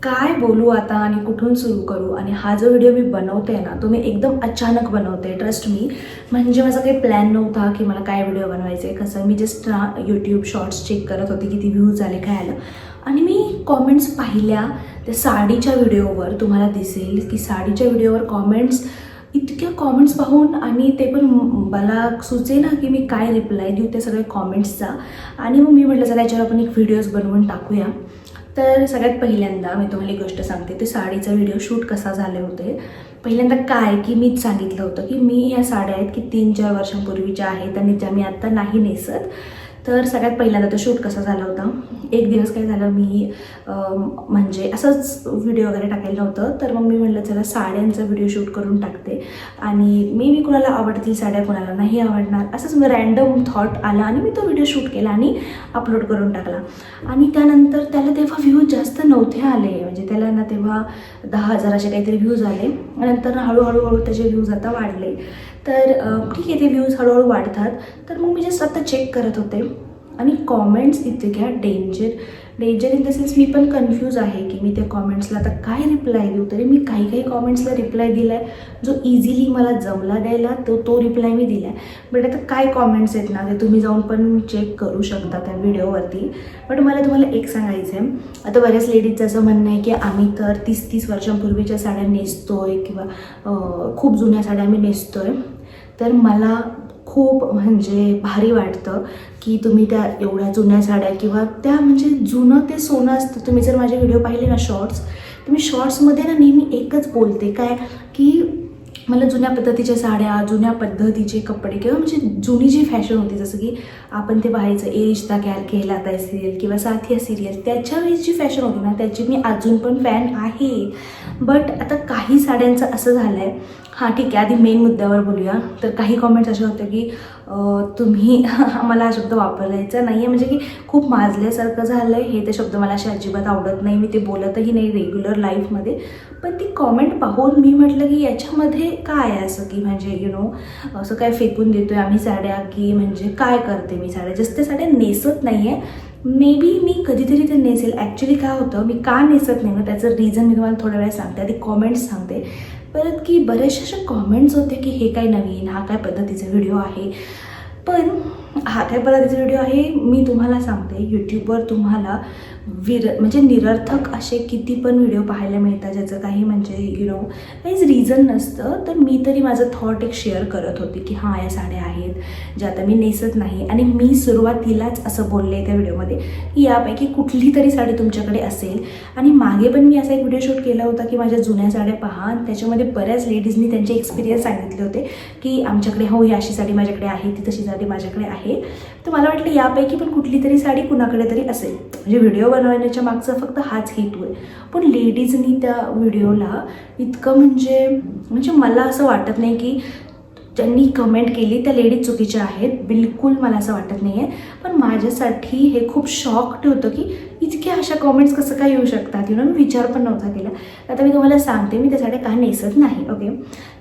काय बोलू आता आणि कुठून सुरू करू. आणि हा जो व्हिडिओ मी बनवते ना तो मी एकदम अचानक बनवते, ट्रस्ट मी. म्हणजे माझा काही प्लॅन नव्हता की मला काय व्हिडिओ बनवायचे. कसं मी जस्ट यूट्यूब शॉर्ट्स चेक करत होते किती व्ह्यूज आले काय आलं, आणि मी कॉमेंट्स पाहिल्या त्या साडीच्या व्हिडिओवर. तुम्हाला दिसेल की साडीच्या व्हिडिओवर कॉमेंट्स, इतक्या कॉमेंट्स पाहून, आणि ते पण मला सुचे ना की मी काय रिप्लाय देऊ त्या सगळ्या कॉमेंट्सचा. आणि मग मी म्हटलं चला याच्यावर आपण एक व्हिडिओज बनवून टाकूया. तर सगळ्यात पहिल्यांदा मी तुम्हाला एक गोष्ट सांगते, ते साडीचा व्हिडिओ शूट कसा झाले होते. पहिल्यांदा काय की मीच सांगितलं होतं की मी या साड्या आहेत की 3-4 वर्षांपूर्वीच्या आहेत आणि ज्या मी आत्ता नाही नेसत. तर सगळ्यात पहिल्यांदा तो शूट कसा झाला होता. एक दिवस काय झालं, मी म्हणजे असंच व्हिडिओ वगैरे टाकायला नव्हतं, तर मग मी म्हटलं चला साड्यांचा व्हिडिओ शूट करून टाकते. आणि मी कुणाला आवडतील साड्या, कुणाला नाही आवडणार, असंच मी रँडम थॉट आला आणि मी तो व्हिडिओ शूट केला आणि अपलोड करून टाकला. आणि त्यानंतर त्याला तेव्हा व्ह्यूज जास्त नव्हते आले, म्हणजे त्याला ना तेव्हा 10,000 असे काहीतरी व्ह्यूज आले. नंतर हळूहळू त्याचे व्ह्यूज आता वाढले. तर ठीक आहे, ते व्ह्यूज हळूहळू वाढतात. तर मग मी जस्ट आता चेक करत होते आणि कॉमेंट्स इतक्या डेंजर इन द सेन्स मी पण कन्फ्यूज आहे की मी त्या कॉमेंट्सला आता काय रिप्लाय देऊ. तरी मी काही कॉमेंट्सला रिप्लाय दिला आहे, जो इझिली मला जमला द्यायला तो रिप्लाय मी दिला आहे. बट आता काय कॉमेंट्स आहेत ना ते तुम्ही जाऊन पण चेक करू शकता त्या व्हिडिओवरती. बट मला तुम्हाला एक सांगायचं आहे, आता बऱ्याच लेडीजचं असं म्हणणं आहे की आम्ही तर 30-30 वर्षांपूर्वीच्या साड्या नेसतोय किंवा खूप जुन्या साड्या आम्ही नेसतोय. तर मला खूप म्हणजे भारी वाटतं की तुम्ही त्या एवढ्या जुन्या साड्या किंवा त्या म्हणजे जुनं ते सोनं असतं. तुम्ही जर माझे व्हिडिओ पाहिले ना शॉर्ट्स, तर मी शॉर्ट्समध्ये ना नेहमी एकच बोलते काय की मला जुन्या पद्धतीच्या साड्या, जुन्या पद्धतीचे कपडे किंवा म्हणजे जुनी जी फॅशन होती, जसं की आपण ते पाहायचं ए रिश्ता क्या कहलाता है सिरियल किंवा साथिया सिरियल, त्याच्यावेळेस जी फॅशन होती ना त्याची मी अजून पण फॅन आहे. बट आता काही साड्यांचं असं झालं आहे. हां ठीक आहे, आधी मेन मुद्द्यावर बोलूया. तर काही कॉमेंट्स असे होते की तुम्ही मला हा शब्द वापरायचा नाही आहे, म्हणजे की खूप माजल्यासारखं झालं आहे. हे ते शब्द मला असे अजिबात आवडत नाही, मी ते बोलतही नाही रेग्युलर लाईफमध्ये. पण ती कॉमेंट पाहून मी म्हटलं की याच्यामध्ये काय आहे असं की म्हणजे असं काय फेकून देतो आहे आम्ही साड्या, की म्हणजे काय करते मी साड्या, जस्ट ते साड्या नेसत नाही आहे. मे बी मी कधीतरी ते नेसेल. ॲक्च्युली काय होतं, मी का नेसत नाही ना त्याचं रिझन मी तुम्हाला थोड्या वेळा सांगते. आधी कॉमेंट्स सांगते परत की बरेचसे असे कॉमेंट्स होते की हे काय नवीन, हा काय पद्धतीचा व्हिडिओ आहे. पण हा काय पद्धतीचा व्हिडिओ आहे मी तुम्हाला सांगते, यूट्यूबवर तुम्हाला म्हणजे निरर्थक असे किती पण व्हिडिओ पाहायला मिळतात ज्याचं काही म्हणजे काहीच रिझन नसतं. तर मी तरी माझं थॉट एक शेअर करत होती की हां या साड्या आहेत ज्या आता मी नेसत नाही. आणि मी सुरुवातीलाच असं बोलले त्या व्हिडिओमध्ये की यापैकी कुठली तरी साडी तुमच्याकडे असेल. आणि मागे पण मी असा एक व्हिडिओ शूट केला होता की माझ्या जुन्या साड्या पहा, त्याच्यामध्ये बऱ्याच लेडीजनी त्यांचे एक्सपिरियन्स सांगितले होते की आमच्याकडे हो ही अशी साडी माझ्याकडे आहे, ती तशी साडी माझ्याकडे आहे. तर मला वाटलं यापैकी पण कुठली तरी साडी कुणाकडे तरी असेल. म्हणजे व्हिडिओ बनवण्याच्या मागचा फक्त हाच हेतू आहे. पण लेडीजनी त्या व्हिडिओला इतकं म्हणजे मला असं वाटत नाही की ज्यांनी कमेंट केली त्या लेडीज चुकीच्या आहेत, बिलकुल मला असं वाटत नाही आहे. पण माझ्यासाठी हे खूप शॉक्ड होतं की इतक्या अशा कॉमेंट्स कसं काय येऊ शकतात. मी विचार पण नव्हता केला. आता मी तुम्हाला सांगते मी त्या साड्या का नेसत नाही. ओके,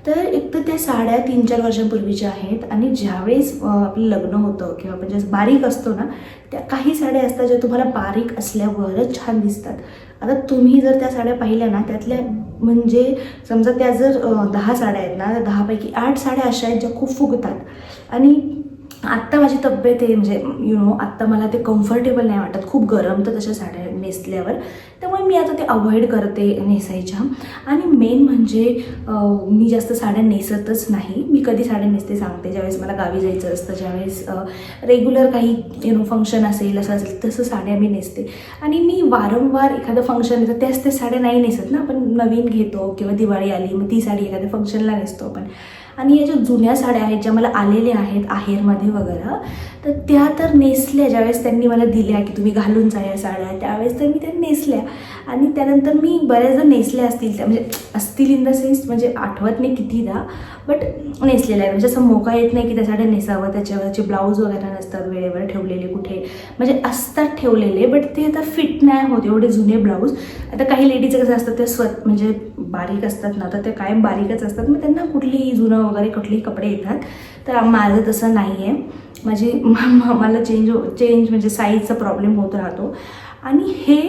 तर एक तर त्या साड्या 3-4 वर्षांपूर्वीच्या आहेत. आणि ज्यावेळेस आपलं लग्न होतं किंवा आपण जसं बारीक असतो ना, त्या काही साड्या असतात ज्या तुम्हाला बारीक असल्यावरच छान दिसतात. आता तुम्ही जर त्या साड्या पाहिल्या ना, त्यातल्या म्हणजे समजा त्या जर 10 साड्या आहेत ना, त्या 10पैकी 8 साड्या अशा आहेत ज्या खूप फुगतात. आणि आत्ता माझी तब्येत आहे म्हणजे आत्ता मला ते कम्फर्टेबल नाही वाटत, खूप गरम तर तशा साड्या नेसल्यावर. त्यामुळे मी आता ते अवॉइड करते नेसायच्या. आणि मेन म्हणजे मी जास्त साड्या नेसतच नाही. मी कधी साड्या नेसते सांगते, ज्यावेळेस मला गावी जायचं असतं, ज्यावेळेस रेग्युलर काही फंक्शन असेल असं असेल तसं साड्या मी नेसते. आणि मी वारंवार एखादं फंक्शन येतं त्याच साड्या नाही नेसत ना, आपण नवीन घेतो किंवा दिवाळी आली मग ती साडी एखाद्या फंक्शनला नेसतो आपण. आणि या ज्या जुन्या साड्या आहेत ज्या मला आलेल्या आहेत आहेरमध्ये वगैरे, तर त्या तर नेसल्या ज्यावेळेस त्यांनी मला दिल्या की तुम्ही घालून जा या साड्या, त्यावेळेस तर मी त्या नेसल्या. आणि त्यानंतर मी बऱ्याचदा नेसल्या असतील त्या, म्हणजे असतील इन द सेन्स म्हणजे आठवत नाही कितीदा, बट नेसलेल्या आहे. म्हणजे असं मोका येत नाही की त्या साड्या नेसावं. त्याच्यावरचे ब्लाऊज वगैरे नसतात वेळेवर ठेवलेले, कुठे म्हणजे असतात ठेवलेले, बट ते आता फिट नाही होत एवढे जुने ब्लाऊज. आता काही लेडीचं कसं असतं ते म्हणजे बारीक असतात ना, तर ते कायम बारीकच असतात, मग त्यांना कुठली जुनं वगैरे कुठली कपडे येतात. तर माझं तसं नाही आहे. मला चेंज म्हणजे साईजचा प्रॉब्लेम होत राहतो. आणि हे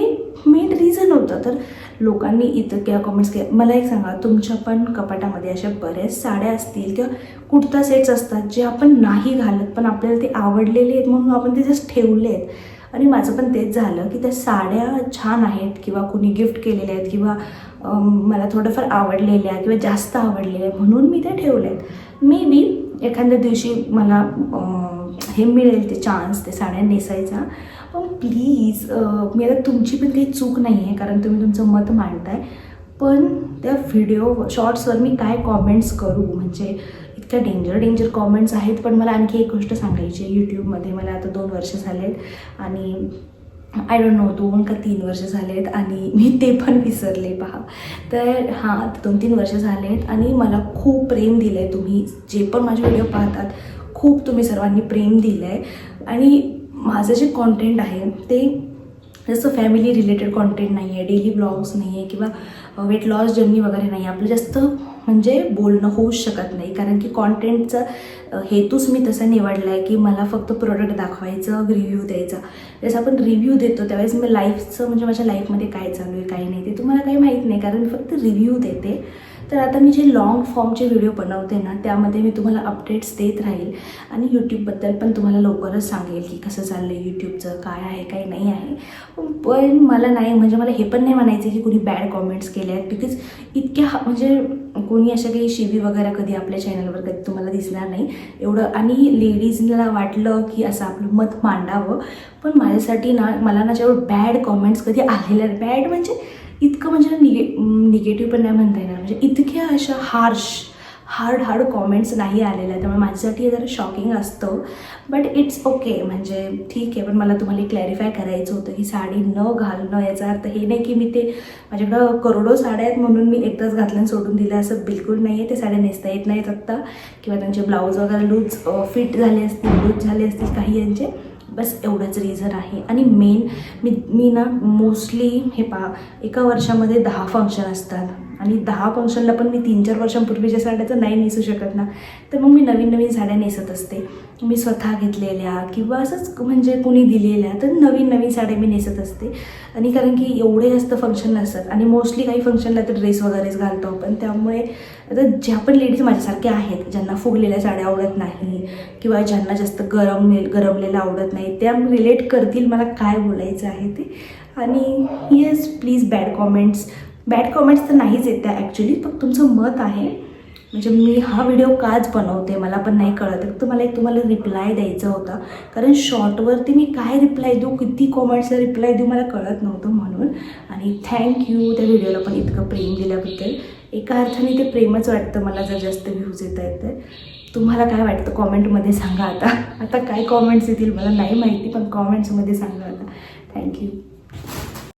मेन रिझन होतं होतं. तर लोकांनी इतक्या कमेंट्स केल्या. मला एक सांगा, तुमच्या पण कपाटामध्ये अशा बऱ्याच साड्या असतील किंवा कुर्ता सेट्स असतात जे आपण नाही घालत पण आपल्याला ते आवडलेले आहेत म्हणून आपण ते जस्ट ठेवले आहेत. आणि माझं पण तेच झालं की त्या साड्या छान आहेत किंवा कुणी गिफ्ट केलेल्या आहेत किंवा मला थोडंफार आवडलेल्या किंवा जास्त आवडलेल्या म्हणून मी त्या ठेवल्या आहेत. मे बी एखाद्या दिवशी मला हे मिळेल ते चान्स ते साड्या नेसायचा. पण प्लीज मी आता तुमची पण काही चूक नाही आहे कारण तुम्ही तुमचं मत मांडताय. पण त्या व्हिडिओ शॉर्ट्सवर मी काय कॉमेंट्स करू, म्हणजे इतक्या डेंजर कॉमेंट्स आहेत. पण मला आणखी एक गोष्ट सांगायची आहे. यूट्यूबमध्ये मला आता 2 वर्ष झालेत आणि आय डोंट नो 2 का 3 वर्ष झालेत आणि मी ते पण विसरले पहा. तर हां, 2-3 वर्ष झालेत आणि मला खूप प्रेम दिलं आहे. तुम्ही जे पण माझे व्हिडिओ पाहतात खूप तुम्ही सर्वांनी प्रेम दिलं आहे. आणि माझं जे कॉन्टेंट आहे ते जसं फॅमिली रिलेटेड कॉन्टेंट नाही आहे, डेली ब्लॉग्स नाही आहे किंवा वेट लॉस जर्नी वगैरे नाही. आपलं जास्त म्हणजे बोलणं होऊच शकत नाही कारण की कॉन्टेंटचा हेतूच मी तसा निवडला आहे की मला फक्त प्रोडक्ट दाखवायचं, रिव्ह्यू द्यायचा. जसं आपण रिव्ह्यू देतो त्यावेळेस मी लाईफचं म्हणजे माझ्या लाईफमध्ये काय चालू आहे काय नाही ते तुम्हाला काही माहीत नाही कारण मी फक्त रिव्ह्यू देते. तर आता मी जे लाँग फॉर्मचे व्हिडिओ बनवते ना त्यामध्ये मी तुम्हाला अपडेट्स देत राहील आणि यूट्यूबबद्दल पण तुम्हाला लवकरच सांगेल की कसं चाललं आहे यूट्यूबचं, काय आहे काय नाही आहे. पण मला नाही म्हणजे मला हे पण नाही म्हणायचं की कुणी बॅड कॉमेंट्स केले आहेत बिकॉज इतक्या म्हणजे कोणी अशा काही शिवी वगैरे कधी आपल्या चॅनलवर कधी तुम्हाला दिसणार नाही एवढं. आणि लेडीजला वाटलं की असं आपलं मत मांडावं पण माझ्यासाठी ना मला ना जेवढं बॅड कॉमेंट्स कधी आलेल्या बॅड म्हणजे इतकं म्हणजे निगेटिव्ह पण नाही म्हणता येणार म्हणजे इतक्या अशा हार्ड कॉमेंट्स नाही आलेल्या. त्यामुळे माझ्यासाठी हे जरा शॉकिंग असतं बट इट्स ओके म्हणजे ठीक आहे. पण मला तुम्हाला क्लॅरिफाय करायचं होतं की साडी न घालणं याचा अर्थ हे नाही की मी ते माझ्याकडं करोडो साड्या आहेत म्हणून मी एकदाच घातलं आणि सोडून दिलं असं बिलकुल नाही आहे. ते साड्या नेसता येत नाहीत आत्ता किंवा त्यांचे ब्लाऊज वगैरे लूज फिट झाले असतील, लूज झाले असतील काही यांचे, बस एवढंच रिझन आहे. आणि मेन मी ना मोस्टली हे पहा एका वर्षामध्ये 10 फंक्शन असतात आणि 10 फंक्शनला पण मी 3-4 वर्षांपूर्वीच्या साड्या तर नाही नेसू शकत ना. तर मग मी नवीन साड्या नेसत असते. मी स्वतः घेतलेल्या किंवा असंच म्हणजे कुणी दिलेल्या तर नवीन साड्या मी नेसत असते. आणि कारण की एवढे जास्त फंक्शन नसतात आणि मोस्टली काही फंक्शनला तर ड्रेस वगैरेच घालतो आपण. त्यामुळे आता ज्या पण लेडीज माझ्यासारख्या आहेत ज्यांना फुगलेल्या साड्या आवडत नाही किंवा ज्यांना जास्त गरमलेलं आवडत नाही त्या रिलेट करतील मला काय बोलायचं आहे ते. आणि येस प्लीज बॅड कॉमेंट्स तर नाहीच येत त्या ॲक्च्युली फक्त तुमचं मत आहे. म्हणजे मी हा व्हिडिओ काच बनवते मला पण नाही कळत फक्त मला एक तुम्हाला रिप्लाय द्यायचा होता कारण शॉर्टवरती मी काय रिप्लाय देऊ, किती कॉमेंट्सला रिप्लाय देऊ मला कळत नव्हतं म्हणून. आणि थँक्यू त्या व्हिडिओला पण इतकं प्रेम दिल्याबद्दल. एका अर्थाने ते प्रेमच वाटतं मला जर जास्त व्ह्यूज येत आहेत तर. तुम्हाला काय वाटतं कॉमेंटमध्ये सांगा. आता काय कॉमेंट्स येतील मला नाही माहिती पण कॉमेंट्समध्ये सांगा आता. थँक्यू.